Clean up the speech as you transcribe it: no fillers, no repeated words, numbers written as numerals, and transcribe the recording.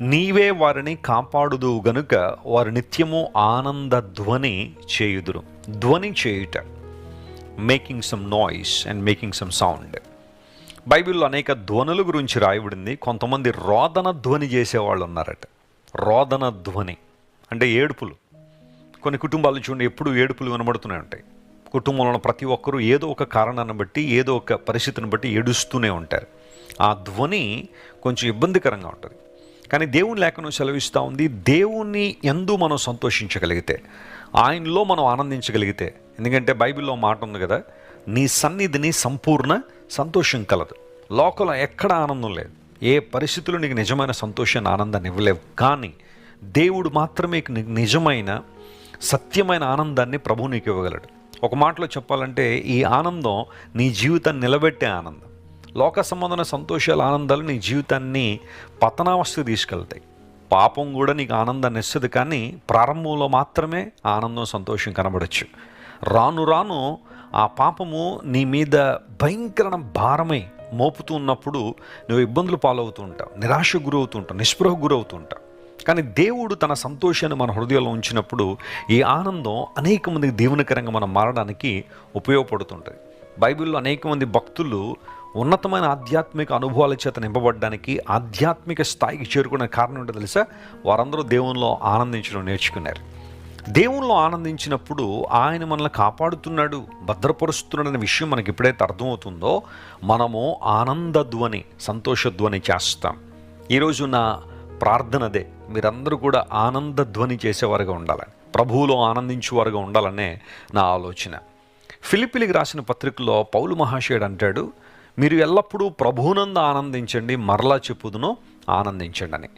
నీవే వారిని కాపాడుదు గనుక వారు నిత్యము ఆనంద ధ్వని చేయుదురు. ధ్వని చేయుట, making some noise and making some sound. బైబిల్లో అనేక ధ్వనుల గురించి రాయబడింది. కొంతమంది రోదన ధ్వని చేసేవాళ్ళు ఉన్నారట. రోదన ధ్వని అంటే ఏడుపులు. కొన్ని కుటుంబాలు చూడండి, ఎప్పుడు ఏడుపులు వినబడుతూనే ఉంటాయి. కుటుంబంలో ప్రతి ఒక్కరూ ఏదో ఒక కారణాన్ని బట్టి, ఏదో ఒక పరిస్థితిని బట్టి ఏడుస్తూనే ఉంటారు. ఆ ధ్వని కొంచెం ఇబ్బందికరంగా ఉంటుంది. కానీ దేవుని లేఖనం సెలవిస్తూ ఉంది, దేవుని యందు మనం సంతోషించగలిగితే, ఆయనలో మనం ఆనందించగలిగితే. ఎందుకంటే బైబిల్లో మాట ఉంది కదా, నీ సన్నిధిని సంపూర్ణ సంతోషం కలదు. లోకంలో ఎక్కడ ఆనందం లేదు. ఏ పరిస్థితుల్లో నీకు నిజమైన సంతోషాన్ని, ఆనందాన్ని ఇవ్వలేవు. కానీ దేవుడు మాత్రమే నీకు నిజమైన సత్యమైన ఆనందాన్ని ప్రభువు నీకు ఇవ్వగలడు. ఒక మాటలో చెప్పాలంటే ఈ ఆనందం నీ జీవితాన్ని నిలబెట్టే ఆనందం. లోక సంబంధమైన సంతోషాల ఆనందాలు నీ జీవితాన్ని పతనావస్థకు తీసుకెళ్తాయి. పాపం కూడా నీకు ఆనందాన్ని ఇస్తుంది, కానీ ప్రారంభంలో మాత్రమే ఆనందం, సంతోషం కనబడచ్చు. రాను రాను ఆ పాపము నీ మీద భయంకరమైన భారమై మోపుతూ ఉన్నప్పుడు నువ్వు ఇబ్బందులు పాలవుతూ ఉంటావు, నిరాశకు గురవుతూ ఉంటావు, నిస్పృహకు గురవుతూ ఉంటావు. కానీ దేవుడు తన సంతోషాన్ని మన హృదయంలో ఉంచినప్పుడు ఈ ఆనందం అనేక మందికి దీవెనకరంగా మనం మారడానికి ఉపయోగపడుతుంటుంది. బైబిల్లో అనేక మంది భక్తులు ఉన్నతమైన ఆధ్యాత్మిక అనుభవాల చేత నింపబడడానికి, ఆధ్యాత్మిక స్థాయికి చేరుకునే కారణం ఏంటో తెలుసా? వారందరూ దేవునిలో ఆనందించడం నేర్చుకున్నారు. దేవునిలో ఆనందించినప్పుడు ఆయన మనల్ని కాపాడుతున్నాడు, భద్రపరుస్తున్నాడు అనే విషయం మనకి ఎప్పుడైతే అర్థమవుతుందో మనము ఆనందధ్వని, సంతోషధ్వని చేస్తాం. ఈరోజు నా ప్రార్థన అదే, మీరందరూ కూడా ఆనందధ్వని చేసేవారుగా ఉండాలని, ప్రభువులో ఆనందించేవారుగా ఉండాలనే నా ఆలోచన. ఫిలిప్పీలకు రాసిన పత్రికలో పౌలు మహాశయుడు అంటాడు, మీరు ఎల్లప్పుడూ ప్రభువునందు ఆనందించండి, మరలా చెప్పుదును ఆనందించండి అని.